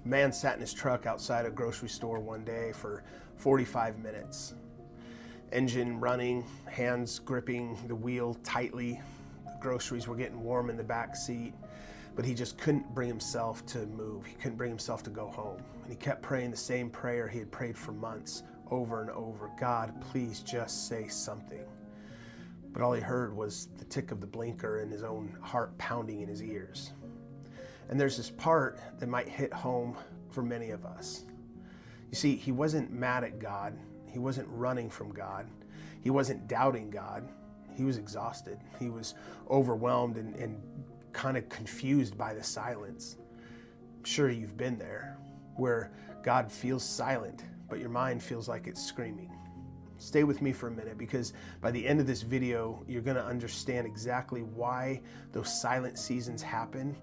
A man sat in his truck outside a grocery store one day for 45 minutes. Engine running, hands gripping the wheel tightly. The groceries were getting warm in the back seat, but he just couldn't bring himself to move. He couldn't bring himself to go home. And he kept praying the same prayer he had prayed for months, over and over. God, please just say something. But all he heard was the tick of the blinker and his own heart pounding in his ears. And there's this part that might hit home for many of us. You see, he wasn't mad at God. He wasn't running from God. He wasn't doubting God. He was exhausted. He was overwhelmed and kind of confused by the silence. I'm sure you've been there, where God feels silent, but your mind feels like it's screaming. Stay with me for a minute, because by the end of this video, you're going to understand exactly why those silent seasons happen,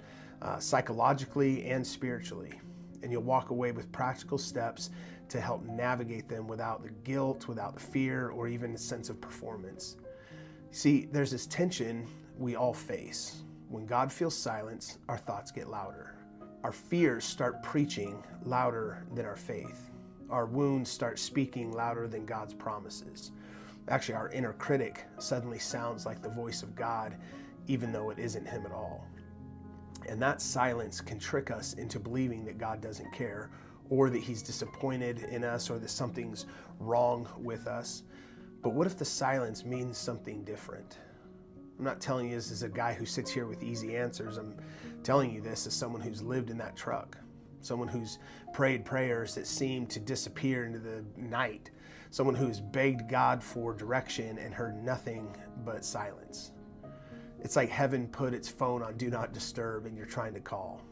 psychologically and spiritually. And you'll walk away with practical steps to help navigate them without the guilt, without the fear, or even a sense of performance. See, there's this tension we all face. When God feels silence, our thoughts get louder. Our fears start preaching louder than our faith. Our wounds start speaking louder than God's promises. Actually, our inner critic suddenly sounds like the voice of God, even though it isn't him at all. And that silence can trick us into believing that God doesn't care, or that he's disappointed in us, or that something's wrong with us. But what if the silence means something different? I'm not telling you this as a guy who sits here with easy answers. I'm telling you this as someone who's lived in that truck, someone who's prayed prayers that seem to disappear into the night, someone who's begged God for direction and heard nothing but silence. It's like heaven put its phone on Do Not Disturb and you're trying to call.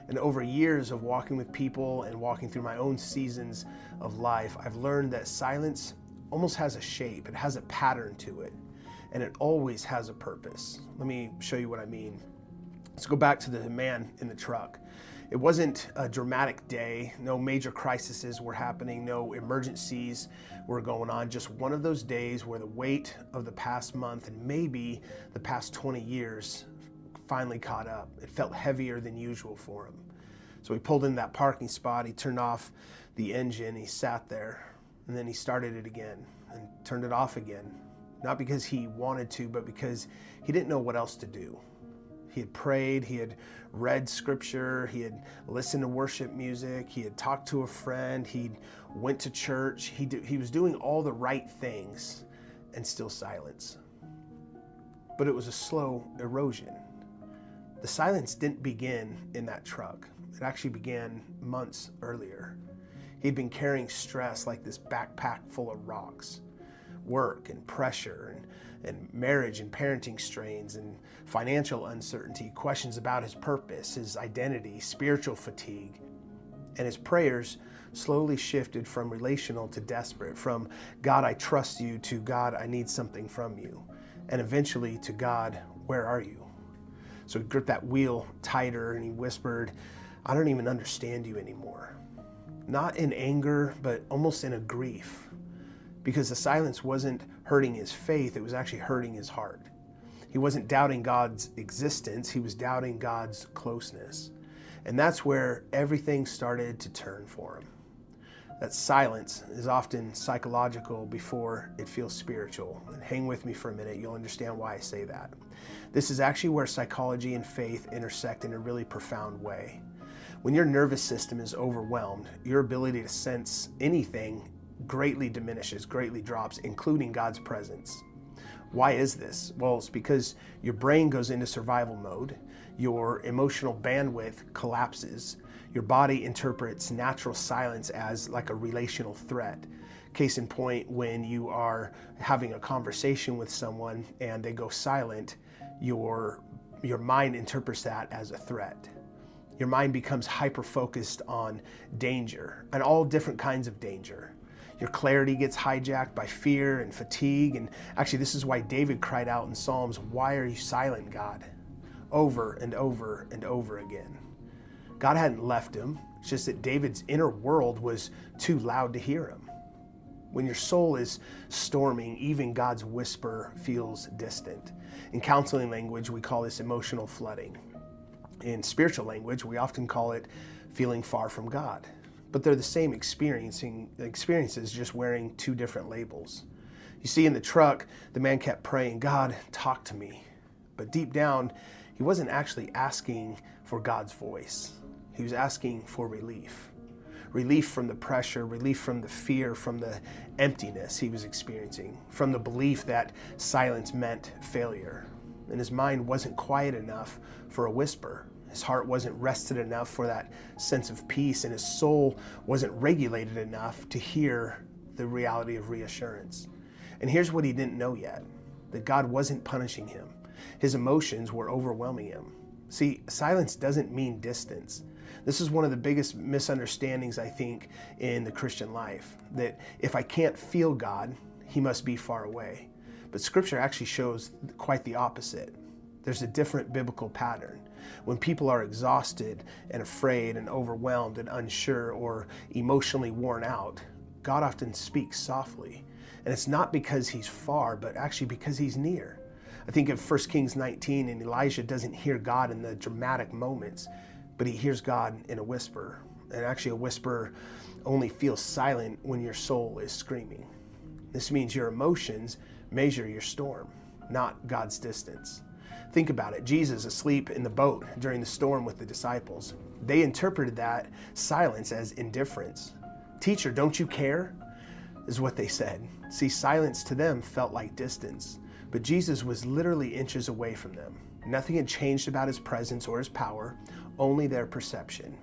And over years of walking with people and walking through my own seasons of life, I've learned that silence almost has a shape. It has a pattern to it, and it always has a purpose. Let me show you what I mean. Let's go back to the man in the truck. It wasn't a dramatic day. No major crises were happening. No emergencies were going on. Just one of those days where the weight of the past month and maybe the past 20 years finally caught up. It felt heavier than usual for him. So he pulled in that parking spot. He turned off the engine. He sat there, and then he started it again and turned it off again. Not because he wanted to, but because he didn't know what else to do. He had prayed, he had read scripture, he had listened to worship music, he had talked to a friend, he went to church, he was doing all the right things, and still silence. But it was a slow erosion. The silence didn't begin in that truck. It actually began months earlier. He'd been carrying stress like this backpack full of rocks. Work and pressure and marriage and parenting strains and financial uncertainty, questions about his purpose, his identity, spiritual fatigue. And his prayers slowly shifted from relational to desperate, from God, I trust you, to God, I need something from you, and eventually to God, where are you? So he gripped that wheel tighter and he whispered, I don't even understand you anymore. Not in anger, but almost in a grief. Because the silence wasn't hurting his faith, it was actually hurting his heart. He wasn't doubting God's existence, he was doubting God's closeness. And that's where everything started to turn for him. That silence is often psychological before it feels spiritual. And hang with me for a minute, you'll understand why I say that. This is actually where psychology and faith intersect in a really profound way. When your nervous system is overwhelmed, your ability to sense anything greatly diminishes, greatly drops, including God's presence. Why is this? Well, it's because your brain goes into survival mode, your emotional bandwidth collapses, your body interprets natural silence as like a relational threat. Case in point, when you are having a conversation with someone and they go silent, your mind interprets that as a threat. Your mind becomes hyper-focused on danger, and all different kinds of danger. Your clarity gets hijacked by fear and fatigue. And actually, this is why David cried out in Psalms, why are you silent, God? Over and over and over again. God hadn't left him. It's just that David's inner world was too loud to hear him. When your soul is storming, even God's whisper feels distant. In counseling language, we call this emotional flooding. In spiritual language, we often call it feeling far from God. But they're the same experiences, just wearing two different labels. You see, in the truck, the man kept praying, God, talk to me. But deep down, he wasn't actually asking for God's voice. He was asking for relief. Relief from the pressure, relief from the fear, from the emptiness he was experiencing, from the belief that silence meant failure. And his mind wasn't quiet enough for a whisper. His heart wasn't rested enough for that sense of peace, and his soul wasn't regulated enough to hear the reality of reassurance. And here's what he didn't know yet, that God wasn't punishing him. His emotions were overwhelming him. See, silence doesn't mean distance. This is one of the biggest misunderstandings, I think, in the Christian life, that if I can't feel God, he must be far away. But Scripture actually shows quite the opposite. There's a different biblical pattern. When people are exhausted and afraid and overwhelmed and unsure or emotionally worn out, God often speaks softly. And it's not because he's far, but actually because he's near. I think of 1 Kings 19, and Elijah doesn't hear God in the dramatic moments, but he hears God in a whisper. And actually a whisper only feels silent when your soul is screaming. This means your emotions measure your storm, not God's distance. Think about it. Jesus asleep in the boat during the storm with the disciples. They interpreted that silence as indifference. Teacher, don't you care? Is what they said. See, silence to them felt like distance, but Jesus was literally inches away from them. Nothing had changed about his presence or his power, only their perception.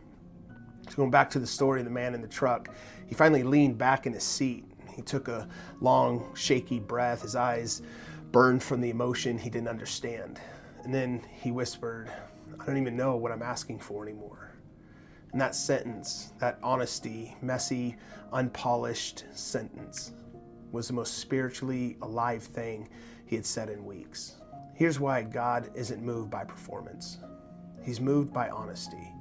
So going back to the story of the man in the truck, he finally leaned back in his seat. He took a long, shaky breath. His eyes burned from the emotion he didn't understand. And then he whispered, I don't even know what I'm asking for anymore. And that sentence, that honesty, messy, unpolished sentence, was the most spiritually alive thing he had said in weeks. Here's why God isn't moved by performance. He's moved by honesty.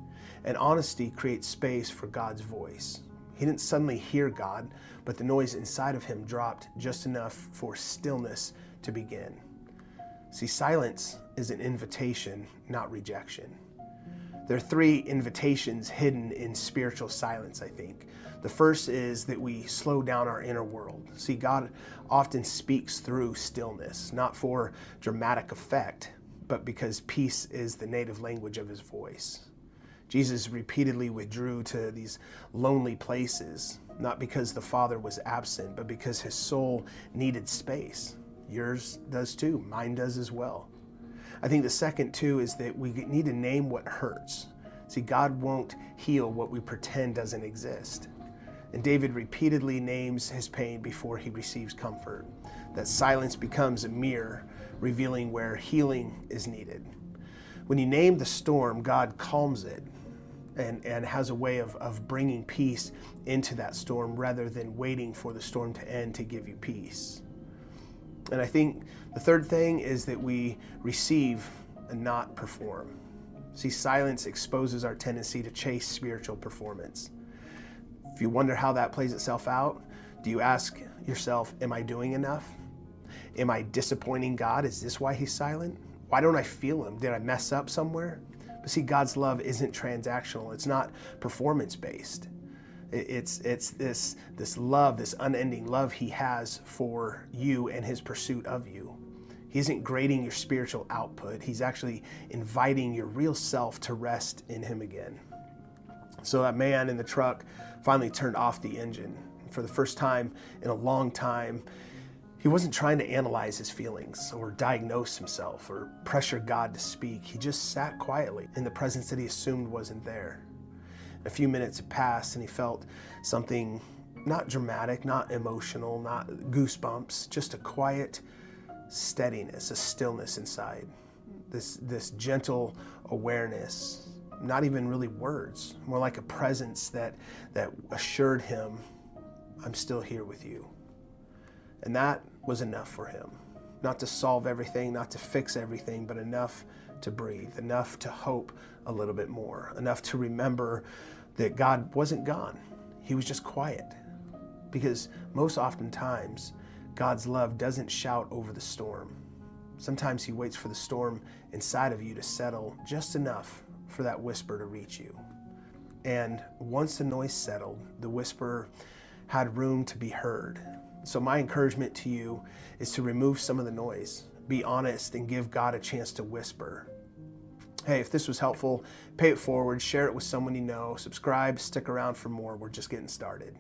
And honesty creates space for God's voice. He didn't suddenly hear God, but the noise inside of him dropped just enough for stillness to begin. See, silence is an invitation, not rejection. There are three invitations hidden in spiritual silence, I think. The first is that we slow down our inner world. See, God often speaks through stillness, not for dramatic effect, but because peace is the native language of his voice. Jesus repeatedly withdrew to these lonely places, not because the Father was absent, but because his soul needed space. Yours does too, mine does as well. I think the second too is that we need to name what hurts. See, God won't heal what we pretend doesn't exist. And David repeatedly names his pain before he receives comfort. That silence becomes a mirror, revealing where healing is needed. When you name the storm, God calms it and has a way of bringing peace into that storm rather than waiting for the storm to end to give you peace. And I think the third thing is that we receive and not perform. See, silence exposes our tendency to chase spiritual performance. If you wonder how that plays itself out, do you ask yourself, am I doing enough? Am I disappointing God? Is this why he's silent? Why don't I feel him? Did I mess up somewhere? But see, God's love isn't transactional. It's not performance-based. It's this love, this unending love he has for you and his pursuit of you. He isn't grading your spiritual output. He's actually inviting your real self to rest in him again. So that man in the truck finally turned off the engine. For the first time in a long time, he wasn't trying to analyze his feelings or diagnose himself or pressure God to speak. He just sat quietly in the presence that he assumed wasn't there. A few minutes had passed and he felt something not dramatic, not emotional, not goosebumps, just a quiet steadiness, a stillness inside. This gentle awareness, not even really words, more like a presence that assured him, I'm still here with you. And that was enough for him. Not to solve everything, not to fix everything, but enough to breathe, enough to hope a little bit more, enough to remember that God wasn't gone. He was just quiet. Because most oftentimes, God's love doesn't shout over the storm. Sometimes he waits for the storm inside of you to settle just enough for that whisper to reach you. And once the noise settled, the whisper had room to be heard. So my encouragement to you is to remove some of the noise, be honest, and give God a chance to whisper. Hey, if this was helpful, pay it forward, share it with someone you know, subscribe, stick around for more. We're just getting started.